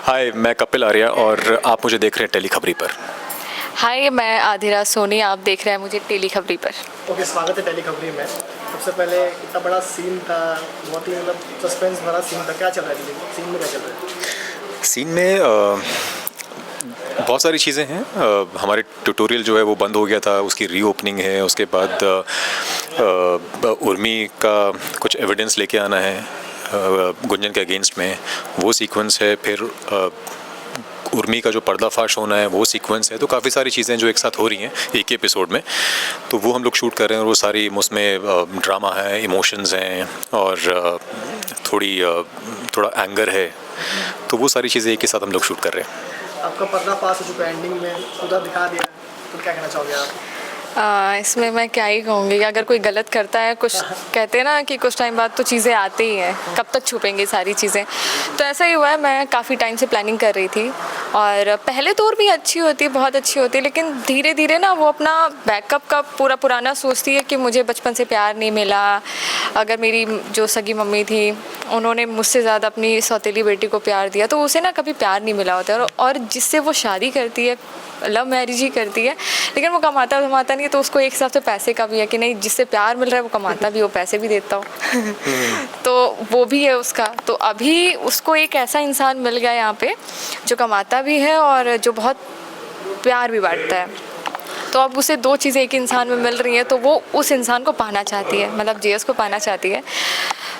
हाय, मैं कपिल आर्या और आप मुझे देख रहे हैं टेली खबरी पर। हाय, मैं आधिरा सोनी, आप देख रहे हैं मुझे टेली खबरी पर। ओके, स्वागत है टेली खबरी में। सबसे पहले इतना बड़ा सीन था, बहुत ही मतलब सस्पेंस भरा सीन था। क्या चल रहा है सीन में, क्या चल रहा है? सीन में बहुत सारी चीज़ें हैं। हमारे ट्यूटोरियल जो है वो बंद हो गया था, उसकी रीओपनिंग है। उसके बाद उर्मी का कुछ एविडेंस लेके आना है गुंजन के अगेंस्ट में, वो सीक्वेंस है। फिर उर्मी का जो पर्दाफाश होना है वो सीक्वेंस है। तो काफ़ी सारी चीज़ें जो एक साथ हो रही हैं एक ही एपिसोड में, तो वो हम लोग शूट कर रहे हैं। और वो सारी उसमें ड्रामा है, इमोशंस हैं और थोड़ा एंगर है। तो वो सारी चीज़ें एक ही साथ हम लोग शूट कर रहे हैं। आपका पर्दाफाश हो चुका है, एंडिंग में पूरा दिखा दिया, तो क्या कहना चाहोगे आप? इसमें मैं क्या ही कहूँगी, अगर कोई गलत करता है, कुछ कहते हैं ना कि कुछ टाइम बाद तो चीज़ें आती ही हैं, कब तक छुपेंगी सारी चीज़ें। तो ऐसा ही हुआ है। मैं काफ़ी टाइम से प्लानिंग कर रही थी और पहले तो और भी अच्छी होती, बहुत अच्छी होती, लेकिन धीरे धीरे ना वो अपना बैकअप का पूरा पुराना सोचती है कि मुझे बचपन से प्यार नहीं मिला। अगर मेरी जो सगी मम्मी थी उन्होंने मुझसे ज़्यादा अपनी सौतेली बेटी को प्यार दिया, तो उसे ना कभी प्यार नहीं मिला होता है। और जिससे वो शादी करती है, लव मैरिज ही करती है, लेकिन वो कमाता नहीं है, तो उसको एक हिसाब से पैसे का भी है कि नहीं, जिससे प्यार मिल रहा है वो कमाता भी, वो पैसे भी देता हो तो वो भी है उसका। तो अभी उसको एक ऐसा इंसान मिल गया यहाँ पे जो कमाता भी है और जो बहुत प्यार भी बांटता है। तो अब उसे दो चीज़ें एक इंसान में मिल रही हैं, तो वो उस इंसान को पाना चाहती है, मतलब जेएस को पाना चाहती है।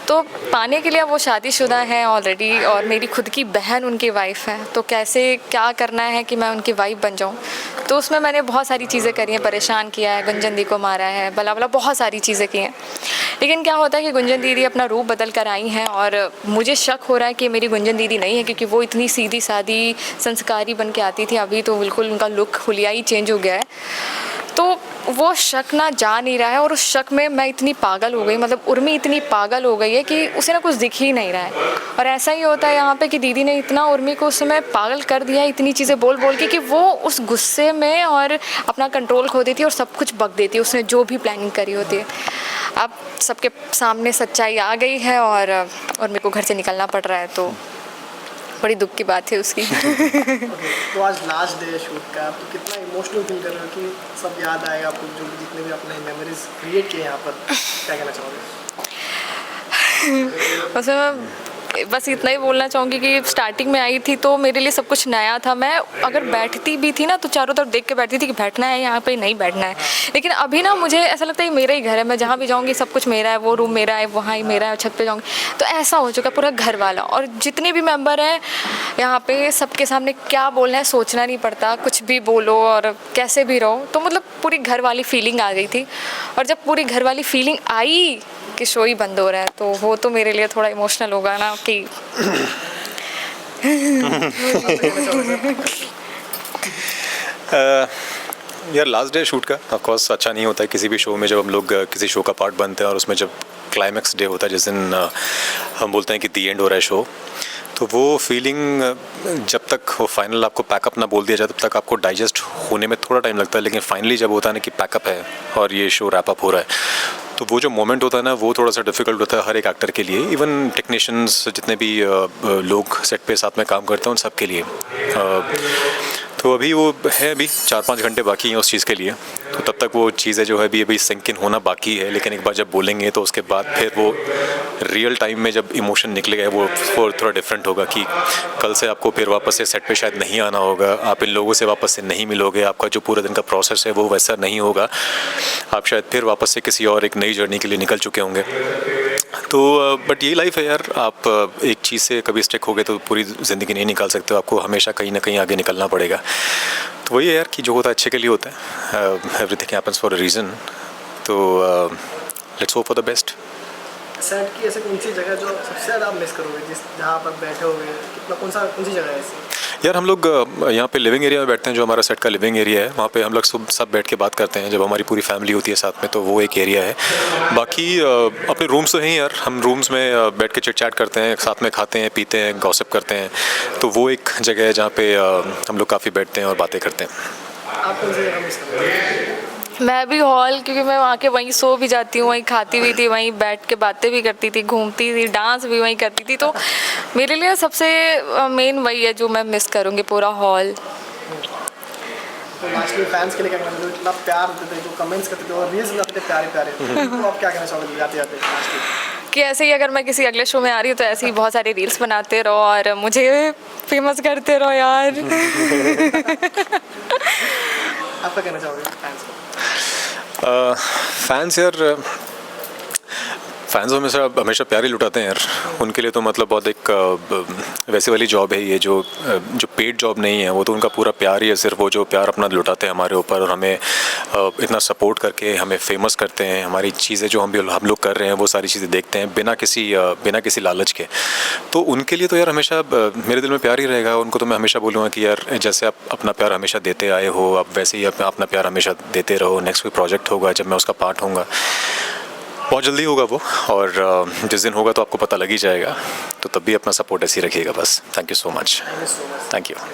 तो पाने के लिए वो शादीशुदा है ऑलरेडी और मेरी खुद की बहन उनकी वाइफ है। तो कैसे क्या करना है कि मैं उनकी वाइफ बन जाऊँ, तो उसमें मैंने बहुत सारी चीज़ें करी हैं। परेशान किया है, गुंजन दी को मारा है, भला भला बहुत सारी चीज़ें की हैं। लेकिन क्या होता है कि गुंजन दीदी अपना रूप बदल कर आई हैं और मुझे शक हो रहा है कि मेरी गुंजन दीदी नहीं है, क्योंकि वो इतनी सीधी सादी संस्कारी बन के आती थी, अभी तो बिल्कुल उनका लुक हुलिया ही चेंज हो गया है। तो वो शक ना जा नहीं रहा है और उस शक में मैं इतनी पागल हो गई, मतलब उर्मी इतनी पागल हो गई है कि उसे ना कुछ दिख ही नहीं रहा है। और ऐसा ही होता है यहाँ पे कि दीदी ने इतना उर्मी को उस समय पागल कर दिया है, इतनी चीज़ें बोल बोल के, कि वो उस गुस्से में और अपना कंट्रोल खो देती है और सब कुछ बक देती है, उसने जो भी प्लानिंग करी होती है। अब सबके सामने सच्चाई आ गई है और उर्मी को घर से निकलना पड़ रहा है, तो बड़ी दुख की बात है उसकी तो आज लास्ट डे शूट का, तो कितना इमोशनल फील कर रहे हो कि सब याद आएगा आपको, जो जितने भी अपने मेमोरीज क्रिएट किए यहाँ पर, क्या कहना चाहोगे? बस इतना ही बोलना चाहूँगी कि स्टार्टिंग में आई थी तो मेरे लिए सब कुछ नया था। मैं अगर बैठती भी थी ना तो चारों तरफ देख के बैठती थी कि बैठना है यहाँ पे, नहीं बैठना है। लेकिन अभी ना मुझे ऐसा लगता है कि मेरा ही घर है, मैं जहाँ भी जाऊँगी सब कुछ मेरा है, वो रूम मेरा है, वहाँ ही मेरा है, छत पे जाऊँगी तो ऐसा हो चुका पूरा घर वाला। और जितने भी मेंबर हैं यहाँ पे, सबके सामने क्या बोलना है सोचना नहीं पड़ता, कुछ भी बोलो और कैसे भी रहो। तो मतलब पूरी घर वाली फीलिंग आ गई थी। और जब पूरी घर वाली फीलिंग आई कि शो ही बंद हो रहा है, तो वो तो मेरे लिए थोड़ा इमोशनल होगा ना कि यार लास्ट डे शूट का ऑफ कोर्स अच्छा नहीं होता है किसी भी शो में, जब हम लोग किसी शो का पार्ट बनते हैं और उसमें जब क्लाइमैक्स डे होता है, जिस दिन हम बोलते हैं कि दी एंड हो रहा है शो, तो वो फीलिंग जब तक वो फाइनल आपको पैकअप ना बोल दिया जाए तब तक आपको डाइजेस्ट होने में थोड़ा टाइम लगता है। लेकिन फाइनली जब होता है ना कि पैकअप है और ये शो रैप अप हो रहा है, तो वो जो मोमेंट होता है ना वो थोड़ा सा डिफ़िकल्ट होता है हर एक एक्टर के लिए, इवन टेक्नीशियंस जितने भी लोग सेट पे साथ में काम करते हैं उन सब के लिए। तो अभी वो है, अभी 4-5 घंटे बाकी हैं उस चीज़ के लिए, तो तब तक वो चीज़ें जो है अभी सिंक इन होना बाकी है। लेकिन एक बार जब बोलेंगे तो उसके बाद फिर वो रियल टाइम में जब इमोशन निकलेगा वो थोड़ा डिफरेंट होगा कि कल से आपको फिर वापस से सेट पे शायद नहीं आना होगा, आप इन लोगों से वापस से नहीं मिलोगे, आपका जो पूरा दिन का प्रोसेस है वो वैसा नहीं होगा, आप शायद फिर वापस से किसी और एक नई जर्नी के लिए निकल चुके होंगे। तो बट यही लाइफ है यार, आप एक चीज़ से कभी स्टिक हो गए तो पूरी ज़िंदगी नहीं निकाल सकते हो, आपको हमेशा कहीं ना कहीं आगे निकलना पड़ेगा। तो वही है यार कि जो होता है अच्छे के लिए होता है, everything happens for a reason. तो let's hope for the best. Set की ऐसे कौन सी जगह जो सबसे ज़्यादा आप मिस करोगे, जहाँ पर बैठे होगे, कितना कौन सी जगह है ऐसी? यार हम लोग यहाँ पे लिविंग एरिया में बैठते हैं, जो हमारा सेट का लिविंग एरिया है, वहाँ पे हम लोग सब बैठ के बात करते हैं। जब हमारी पूरी फैमिली होती है साथ में तो वो एक एरिया है। बाकी अपने रूम्स तो हैं यार, हम रूम्स में बैठ के चिट चैट करते हैं, साथ में खाते हैं, पीते हैं, गॉसिप करते हैं। तो वो एक जगह है जहाँ पे हम लोग काफ़ी बैठते हैं और बातें करते हैं। आप कौन सी जगह मिस करोगे? मैं भी हॉल, क्योंकि मैं वहाँ के वहीं सो भी जाती हूँ, वहीं खाती भी थी, वहीं बैठ के बातें भी करती थी, घूमती थी, डांस भी वहीं करती थी। तो मेरे लिए सबसे मेन वही है जो मैं मिस करूँगी, पूरा हॉल। तो लास्टली फैंस के लिए क्या कहना चाहते हो? इतना प्यार देते थे, जो कमेंट्स करते थे और रील्स बनाते थे प्यारे प्यारे, तो आप क्या कहना चाहोगे जाते जाते लास्टली? कि ऐसे ही अगर मैं किसी अगले शो में आ रही हूँ तो ऐसे ही बहुत सारे रील्स बनाते रहो और मुझे फेमस करते रहो यार। आप क्या कहना चाहोगे फैंस को? फैंस यार, फैंस हमेशा प्यार ही लुटाते हैं यार। उनके लिए तो मतलब बहुत एक वैसे वाली जॉब है ये, जो पेड जॉब नहीं है, वो तो उनका पूरा प्यार ही है। सिर्फ वो जो प्यार अपना लुटाते हैं हमारे ऊपर और हमें इतना सपोर्ट करके हमें फेमस करते हैं। हमारी चीज़ें जो हम लोग कर रहे हैं वो सारी चीज़ें देखते हैं बिना किसी लालच के। तो उनके लिए तो यार हमेशा मेरे दिल में प्यार ही रहेगा। उनको तो मैं हमेशा बोलूँगा कि यार जैसे आप अपना प्यार हमेशा देते आए हो, आप वैसे ही अपना प्यार हमेशा देते रहो। नेक्स्ट कोई प्रोजेक्ट होगा जब मैं उसका पार्ट होऊंगा, बहुत जल्दी होगा वो, और जिस दिन होगा तो आपको पता लग ही जाएगा। तो तब भी अपना सपोर्ट ऐसे ही रखिएगा बस। Thank you so much. Thank you so much. Thank you.